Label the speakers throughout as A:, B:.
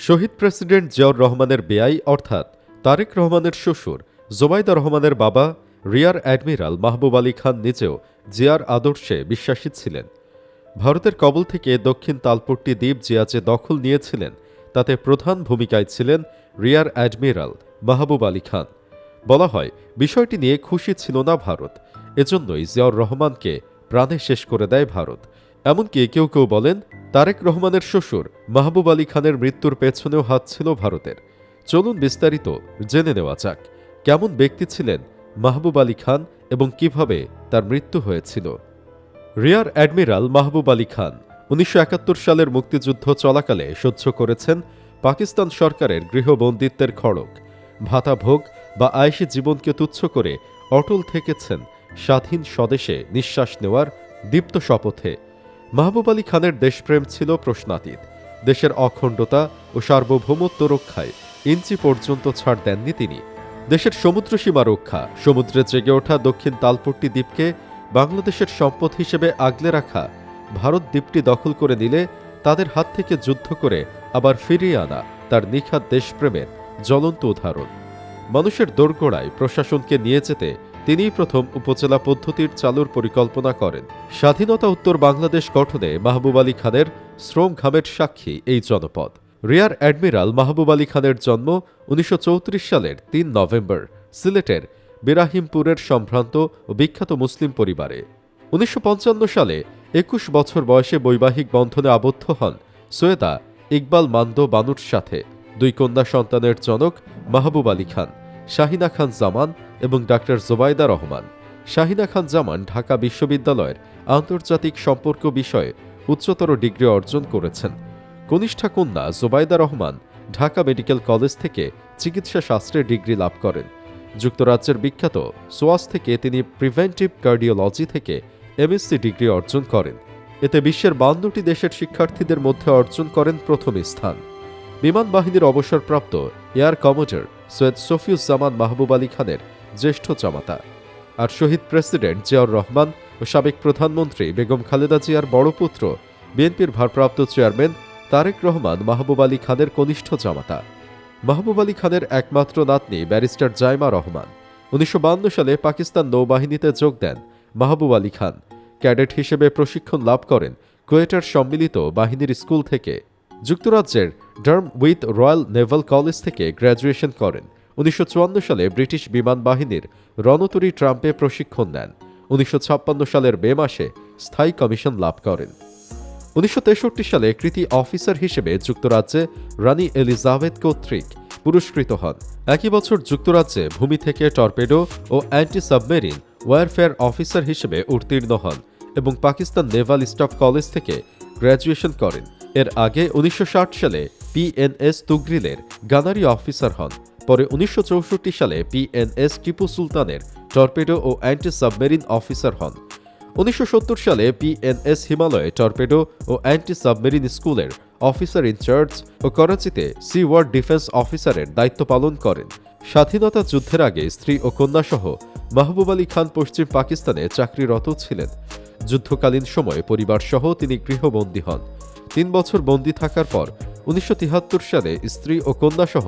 A: শহীদ president Ziaur রহমানের বেয়াই অর্থাৎ তারেক রহমানের শ্বশুর জোবাইদা রহমানের বাবা রিয়ার অ্যাডমিরাল মাহবুব আলী খান নিজেও জিয়ার আদর্শে বিশ্বাসী ছিলেন। ভারতের কবল থেকে দক্ষিণ তালপট্টি দ্বীপ জিয়া যে দখল নিয়েছিলেন তাতে প্রধান ভূমিকায় ছিলেন রিয়ার অ্যাডমিরাল মাহবুব আলী খান। বলা হয় বিষয়টি নিয়ে খুশি ছিল না ভারত, এজন্যই জিয়াউর রহমানকে প্রাণে শেষ করে দেয় ভারত। এমনকি কেউ কেউ বলেন তারেক রহমানের শ্বশুর মাহবুব আলী খানের মৃত্যুর পেছনেও হাত ছিল ভারতের। চলুন বিস্তারিত জেনে নেওয়া যাক কেমন ব্যক্তি ছিলেন মাহবুব আলী খান এবং কিভাবে তার মৃত্যু হয়েছিল। রিয়ার অ্যাডমিরাল মাহবুব আলী খান ১৯৭১ সালের মুক্তিযুদ্ধ চলাকালে সহ্য করেছেন পাকিস্তান সরকারের গৃহবন্দিত্বের খড়গ, ভাতাভোগ বা আয়েশি জীবনকে তুচ্ছ করে অটল থেকেছেন স্বাধীন স্বদেশে নিঃশ্বাস নেওয়ার দীপ্ত শপথে। মাহবুব আলী খানের দেশপ্রেম ছিল প্রশ্নাতীত। দেশের অখণ্ডতা ও সার্বভৌমত্ব রক্ষায় ইঞ্চি পর্যন্ত ছাড় দেননি তিনি। দেশের সমুদ্রসীমা রক্ষা, সমুদ্রে জেগে ওঠা দক্ষিণ তালপট্টি দ্বীপকে বাংলাদেশের সম্পদ হিসেবে আগলে রাখা, ভারত দ্বীপটি দখল করে নিলে তাদের হাত থেকে যুদ্ধ করে আবার ফিরিয়ে আনা তার নিখাদ দেশপ্রেমের জ্বলন্ত উদাহরণ। মানুষের দোরগোড়ায় প্রশাসনকে নিয়ে যেতে তিনিই প্রথম উপজেলা পদ্ধতির চালুর পরিকল্পনা করেন। স্বাধীনতা উত্তর বাংলাদেশ গঠনে মাহবুব আলী খানের শ্রম ঘামের সাক্ষী এই জনপদ। রিয়ার অ্যাডমিরাল মাহবুব আলী খানের জন্ম ১৯৩৪ সালের ৩ নভেম্বর সিলেটের বেরাহিমপুরের সম্ভ্রান্ত ও বিখ্যাত মুসলিম পরিবারে। ১৯৫৫ সালে ২১ বছর বয়সে বৈবাহিক বন্ধনে আবদ্ধ হন সৈয়দা ইকবাল মান্দ বানুর সাথে। দুই কন্যা সন্তানের জনক মাহবুব আলী খান, শাহিনা খান জামান এবং ডাক্তার জোবাইদা রহমান। শাহিনা খান জামান ঢাকা বিশ্ববিদ্যালয়ের আন্তর্জাতিক সম্পর্ক বিষয়ে উচ্চতর ডিগ্রি অর্জন করেছেন। কনিষ্ঠা কন্যা জোবাইদা রহমান ঢাকা মেডিকেল কলেজ থেকে চিকিৎসা শাস্ত্রে ডিগ্রি লাভ করেন। যুক্তরাজ্যের বিখ্যাত সোয়াস থেকে তিনি প্রিভেন্টিভ কার্ডিওলজি থেকে এমএসসি ডিগ্রি অর্জন করেন। এতে বিশ্বের ৫২টি দেশের শিক্ষার্থীদের মধ্যে অর্জন করেন প্রথম স্থান। বিমান বাহিনীর অবসরপ্রাপ্ত এয়ার কমোডর সৈয়দ শফিউজ্জামান মাহবুব আলী খানের জ্যেষ্ঠ জামাতা। আর শহীদ প্রেসিডেন্ট জিয়াউর রহমান ও সাবেক প্রধানমন্ত্রী বেগম খালেদা জিয়ার বড় পুত্র বিএনপির ভারপ্রাপ্ত চেয়ারম্যান তারেক রহমান মাহবুব আলী খানের কনিষ্ঠ জামাতা। মাহবুব আলী খানের একমাত্র নাতনি ব্যারিস্টার জাইমা রহমান। ১৯৫২ সালে পাকিস্তান নৌবাহিনীতে যোগ দেন মাহবুব আলী খান। ক্যাডেট হিসেবে প্রশিক্ষণ লাভ করেন কুয়েটার সম্মিলিত বাহিনীর স্কুল থেকে। যুক্তরাজ্যের ডার্ম উইথ রয়্যাল নেভাল কলেজ থেকে গ্র্যাজুয়েশন করেন। ১৯৫৪ সালে ব্রিটিশ বিমান বাহিনীর রণতরী ট্রাম্পে প্রশিক্ষণ নেন। ১৯৫৬ সালের মে মাসে স্থায়ী কমিশন লাভ করেন। ১৯৬৩ সালে কৃতি অফিসার হিসেবে যুক্তরাজ্যে রানী এলিজাবেথ কর্তৃক পুরস্কৃত হন। একই বছর যুক্তরাজ্যে ভূমি থেকে টর্পেডো ও অ্যান্টি সাবমেরিন ওয়ারফেয়ার অফিসার হিসেবে উত্তীর্ণ হন এবং পাকিস্তান নেভাল স্টাফ কলেজ থেকে গ্র্যাজুয়েশন করেন। এর আগে ১৯৬০ সালে পিএনএস তুগরিলের গানারি অফিসার হন। পরে ১৯৬৪ সালে পিএনএস টিপু সুলতানের টর্পেডো ও অ্যান্টি সাবমেরিন অফিসার হন। ১৯৭০ সালে পিএনএস হিমালয়ে টর্পেডো ও অ্যান্টি সাবমেরিন স্কুলের অফিসার ইনচার্জ ও করাচিতে সি ওয়ার্ড ডিফেন্স অফিসারের দায়িত্ব পালন করেন। স্বাধীনতা যুদ্ধের আগে স্ত্রী ও কন্যাসহ মাহবুব আলী খান পশ্চিম পাকিস্তানে চাকরিরত ছিলেন। যুদ্ধকালীন সময়ে পরিবারসহ তিনি গৃহবন্দী হন। ৩ বছর বন্দী থাকার পর ১৯৭৩ সালে স্ত্রী ও কন্যাসহ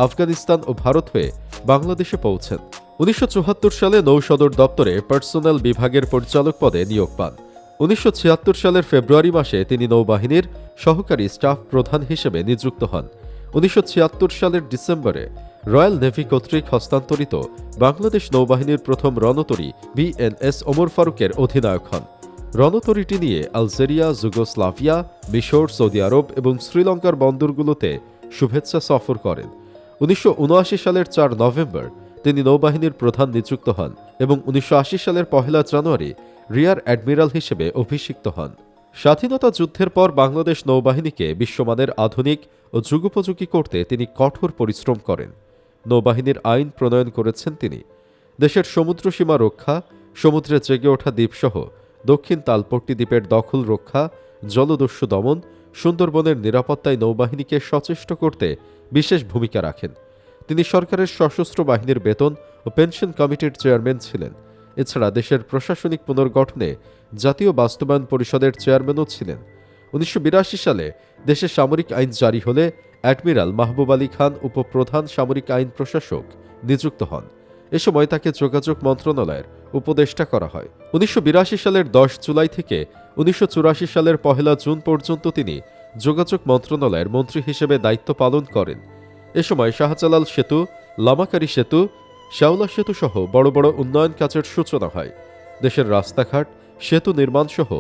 A: আফগানিস্তান ও ভারত হয়ে বাংলাদেশে পৌঁছেন। ১৯৭৪ সালে নৌসদর দপ্তরে পার্সোনাল বিভাগের পরিচালক পদে নিয়োগ পান। ১৯৭৬ সালের ফেব্রুয়ারি মাসে তিনি নৌবাহিনীর সহকারী স্টাফ প্রধান হিসেবে নিযুক্ত হন। ১৯৭৬ সালের ডিসেম্বরে রয়্যাল নেভি কর্তৃক হস্তান্তরিত বাংলাদেশ নৌবাহিনীর প্রথম রণতরী বিএনএস ওমর ফারুকের অধিনায়ক হন। রণতরীটি নিয়ে আলজেরিয়া, যুগোস্লাভিয়া, মিশর, সৌদি আরব এবং শ্রীলঙ্কার বন্দরগুলোতে শুভেচ্ছা সফর করেন। ১৯৭৯ সালের ৪ নভেম্বর তিনি নৌবাহিনীর প্রধান নিযুক্ত হন এবং ১৯৮০ সালের ১ জানুয়ারি রিয়ার অ্যাডমিরাল হিসেবে অভিষিক্ত হন। স্বাধীনতা যুদ্ধের পর বাংলাদেশ নৌবাহিনীকে বিশ্বমানের আধুনিক ও যুগোপযোগী করতে তিনি কঠোর পরিশ্রম করেন। নৌবাহিনীর আইন প্রণয়ন করেছেন তিনি। দেশের সমুদ্রসীমা রক্ষা, সমুদ্রে জেগে ওঠা দ্বীপসহ দক্ষিণ তালপট্টি দ্বীপের দখল রক্ষা, জলদস্যু দমন, সুন্দরবনের নিরাপত্তায় নৌবাহিনীকে সচেষ্ট করতে বিশেষ ভূমিকা রাখেন। তিনি সরকারের সশস্ত্র বাহিনীর বেতন ও পেনশন কমিটির চেয়ারম্যান ছিলেন। এছাড়া দেশের প্রশাসনিক পুনর্গঠনে জাতীয় বাস্তবায়ন পরিষদের চেয়ারম্যানও ছিলেন। ১৯৮২ সালে দেশে সামরিক আইন জারি হলে অ্যাডমিরাল মাহবুব আলী খান উপপ্রধান সামরিক আইন প্রশাসক নিযুক্ত হন। এ সময় তাকে যোগাযোগ মন্ত্রণালয়ের উপদেষ্টা করা হয়। ১৯৮২ সালের ১০ জুলাই থেকে ১৯৮৪ সালের ১ জুন পর্যন্ত তিনি যোগাযোগ মন্ত্রণালয়ের মন্ত্রী হিসেবে দায়িত্ব পালন করেন। এ সময় শাহজালাল সেতু, লামাকারি সেতু, শাওলা সেতু সহ বড় বড় উন্নয়ন কাজের সূচনা হয়। দেশের রাস্তাঘাট, সেতু নির্মাণসহ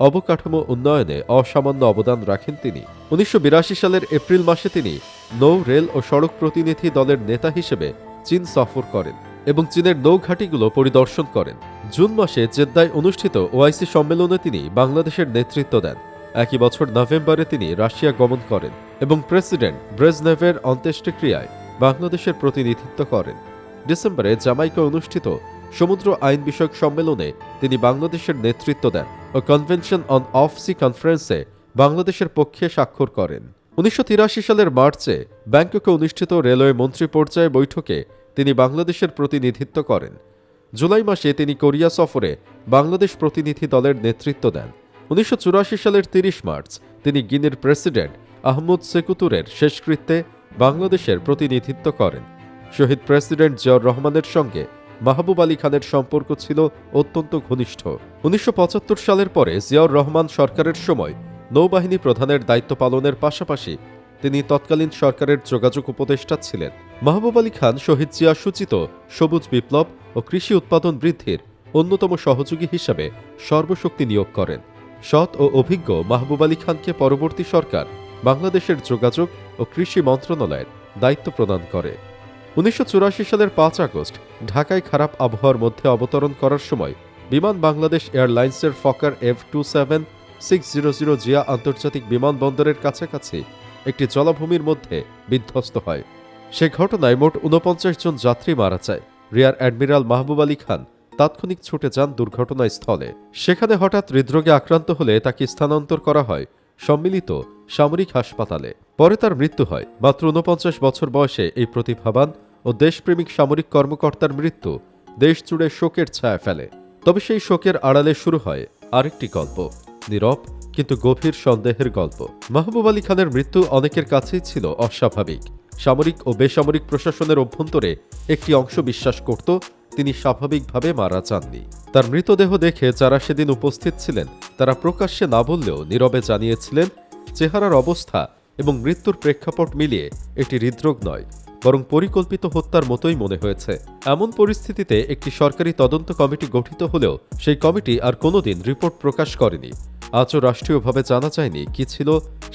A: অবকাঠামো উন্নয়নে অসামান্য অবদান রাখেন তিনি। ১৯৮২ সালের এপ্রিল মাসে তিনি নৌ, রেল ও সড়ক প্রতিনিধি দলের নেতা হিসেবে চীন সফর করেন এবং চীনের নৌঘাঁটিগুলো পরিদর্শন করেন। জুন মাসে জেদ্দায় অনুষ্ঠিত ওআইসি সম্মেলনে তিনি বাংলাদেশের নেতৃত্ব দেন। একই বছর নভেম্বরে তিনি রাশিয়া গমন করেন এবং প্রেসিডেন্ট ব্রেজনেভের অন্ত্যেষ্টিক্রিয়ায় বাংলাদেশের প্রতিনিধিত্ব করেন। ডিসেম্বরে জামাইকায় অনুষ্ঠিত সমুদ্র আইন বিষয়ক সম্মেলনে তিনি বাংলাদেশের নেতৃত্ব দেন ও কনভেনশন অন অফ সি কনফারেন্সে বাংলাদেশের পক্ষে স্বাক্ষর করেন। ১৯৮৩ সালের মার্চে ব্যাংককে অনুষ্ঠিত রেলওয়ে মন্ত্রী পর্যায়ে বৈঠকে তিনি বাংলাদেশের প্রতিনিধিত্ব করেন। জুলাই মাসে তিনি কোরিয়া সফরে বাংলাদেশ প্রতিনিধি দলের নেতৃত্ব দেন। ১৯৮৪ সালের ৩০ মার্চ তিনি গিনির প্রেসিডেন্ট আহমদ সেকুতুরের শেষকৃত্যে বাংলাদেশের প্রতিনিধিত্ব করেন। শহীদ প্রেসিডেন্ট জিয়াউর রহমানের সঙ্গে মাহবুব আলী খানের সম্পর্ক ছিল অত্যন্ত ঘনিষ্ঠ। ১৯৭৫ সালের পরে জিয়াউর রহমান সরকারের সময় নৌবাহিনী প্রধানের দায়িত্ব পালনের পাশাপাশি তিনি তৎকালীন সরকারের যোগাযোগ উপদেষ্টা ছিলেন। মাহবুব আলী খান শহীদ জিয়া সূচিত সবুজ বিপ্লব ও কৃষি উৎপাদন বৃদ্ধির অন্যতম সহযোগী হিসাবে সর্বশক্তি নিয়োগ করেন। সৎ ও অভিজ্ঞ মাহবুব আলী খানকে পরবর্তী সরকার বাংলাদেশের যোগাযোগ ও কৃষি মন্ত্রণালয়ের দায়িত্ব প্রদান করে। ১৯৮৪ সালের ৫ আগস্ট ঢাকায় খারাপ আবহাওয়ার মধ্যে অবতরণ করার সময় বিমান বাংলাদেশ এয়ারলাইন্সের ফকার F27600 জিয়া আন্তর্জাতিক বিমানবন্দরের কাছাকাছি একটি জলাভূমির মধ্যে বিধ্বস্ত হয়। সে ঘটনায় মোট ৪৯ জন যাত্রী মারা যায়। রিয়ার অ্যাডমিরাল মাহবুব আলী খান তাৎক্ষণিক ছুটে যান দুর্ঘটনাস্থলে। সেখানে হঠাৎ হৃদরোগে আক্রান্ত হলে তাকে স্থানান্তর করা হয় সম্মিলিত সামরিক হাসপাতালে। পরে তার মৃত্যু হয়। মাত্র ৪৯ বছর বয়সে এই প্রতিভাবান ও দেশপ্রেমিক সামরিক কর্মকর্তার মৃত্যু দেশ জুড়ে শোকের ছায়া ফেলে। তবে সেই শোকের আড়ালে শুরু হয় আরেকটি গল্প, নীরব কিন্তু গভীর সন্দেহের গল্প। মাহবুব আলী খানের মৃত্যু অনেকের কাছেই ছিল অস্বাভাবিক। সামরিক ও বেসামরিক প্রশাসনের অভ্যন্তরে একটি অংশ বিশ্বাস করত তিনি স্বাভাবিকভাবে মারা যাননি। তার মৃতদেহ দেখে যারা সেদিন উপস্থিত ছিলেন তারা প্রকাশ্যে না বললেও নীরবে জানিয়েছিলেন চেহারার অবস্থা এবং মৃত্যুর প্রেক্ষাপট মিলিয়ে এটি হৃদরোগ নয়, বরং পরিকল্পিত হত্যার মতোই মনে হয়েছে। এমন পরিস্থিতিতে একটি সরকারি তদন্ত কমিটি গঠিত হলেও সেই কমিটি আর কোনোদিন রিপোর্ট প্রকাশ করেনি। আজও রাষ্ট্রীয়ভাবে জানা যায়নি কি ছিল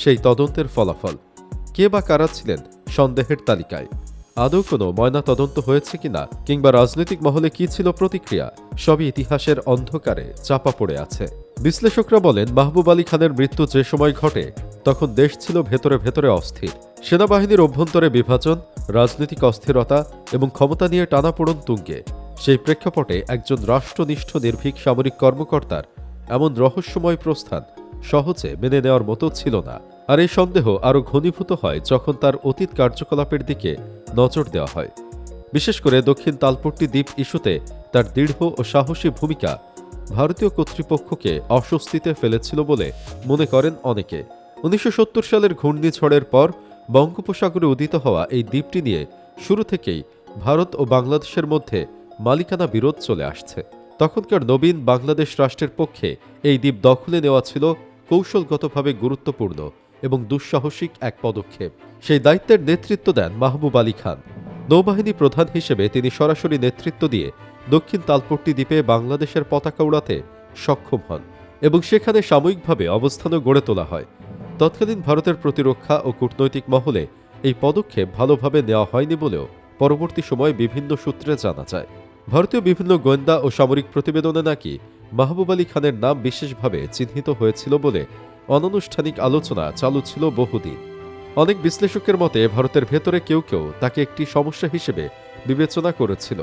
A: সেই তদন্তের ফলাফল, কে বা কারা ছিলেন সন্দেহের তালিকায়, আদৌ কোনো ময়না তদন্ত হয়েছে কিনা কিংবা রাজনৈতিক মহলে কি ছিল প্রতিক্রিয়া, সবই ইতিহাসের অন্ধকারে চাপা পড়ে আছে। বিশ্লেষকরা বলেন মাহবুব আলী খানের মৃত্যু যে সময় ঘটে তখন দেশ ছিল ভেতরে ভেতরে অস্থির। সেনাবাহিনীর অভ্যন্তরে বিভাজন, রাজনৈতিক অস্থিরতা এবং ক্ষমতা নিয়ে টানাপোড়েন তুঙ্গে। সেই প্রেক্ষাপটে একজন রাষ্ট্রনিষ্ঠ নির্ভীক সামরিক কর্মকর্তার এমন রহস্যময় প্রস্থান সহজে মেনে নেওয়ার মতো ছিল না। আর এই সন্দেহ আরও ঘনীভূত হয় যখন তার অতীত কার্যকলাপের দিকে নজর দেওয়া হয়। বিশেষ করে দক্ষিণ তালপট্টি দ্বীপ ইস্যুতে তার দৃঢ় ও সাহসী ভূমিকা ভারতীয় কর্তৃপক্ষকে অস্বস্তিতে ফেলেছিল বলে মনে করেন অনেকে। ১৯৭০ সালের ঘূর্ণিঝড়ের পর বঙ্গোপসাগরে উদিত হওয়া এই দ্বীপটি নিয়ে শুরু থেকেই ভারত ও বাংলাদেশের মধ্যে মালিকানা বিরোধ চলে আসছে। তখনকার নবীন বাংলাদেশ রাষ্ট্রের পক্ষে এই দ্বীপ দখলে নেওয়া ছিল কৌশলগতভাবে গুরুত্বপূর্ণ এবং দুঃসাহসিক এক পদক্ষেপ। সেই দায়িত্বের নেতৃত্ব দেন মাহবুব আলী খান। নৌবাহিনী প্রধান হিসেবে তিনি সরাসরি নেতৃত্ব দিয়ে দক্ষিণ তালপট্টি দ্বীপে বাংলাদেশের পতাকা উড়াতে সক্ষম হন এবং সেখানে সাময়িকভাবে অবস্থানও গড়ে তোলা হয়। তৎকালীন ভারতের প্রতিরক্ষা ও কূটনৈতিক মহলে এই পদক্ষেপ ভালোভাবে নেওয়া হয়নি বলেও পরবর্তী সময়ে বিভিন্ন সূত্রে জানা যায়। ভারতীয় বিভিন্ন গোয়েন্দা ও সামরিক প্রতিবেদনে নাকি মাহবুব আলী খানের নাম বিশেষভাবে চিহ্নিত হয়েছিল বলে অনানুষ্ঠানিক আলোচনা চালু ছিল বহুদিন। অনেক বিশ্লেষকের মতে ভারতের ভেতরে কেউ কেউ তাকে একটি সমস্যা হিসেবে বিবেচনা করেছিল।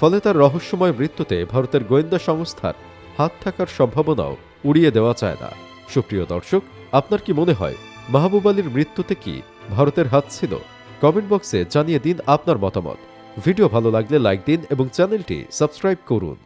A: ফলে তার রহস্যময় মৃত্যুতে ভারতের গোয়েন্দা সংস্থার হাত থাকার সম্ভাবনাও উড়িয়ে দেওয়া যায় না। সুপ্রিয় দর্শক, আপনার কি মনে হয় মাহবুব আলীর মৃত্যুতে কি ভারতের হাত ছিল? কমেন্ট বক্সে জানিয়ে দিন আপনার মতামত। ভিডিও ভালো লাগলে লাইক দিন এবং চ্যানেলটি সাবস্ক্রাইব করুন।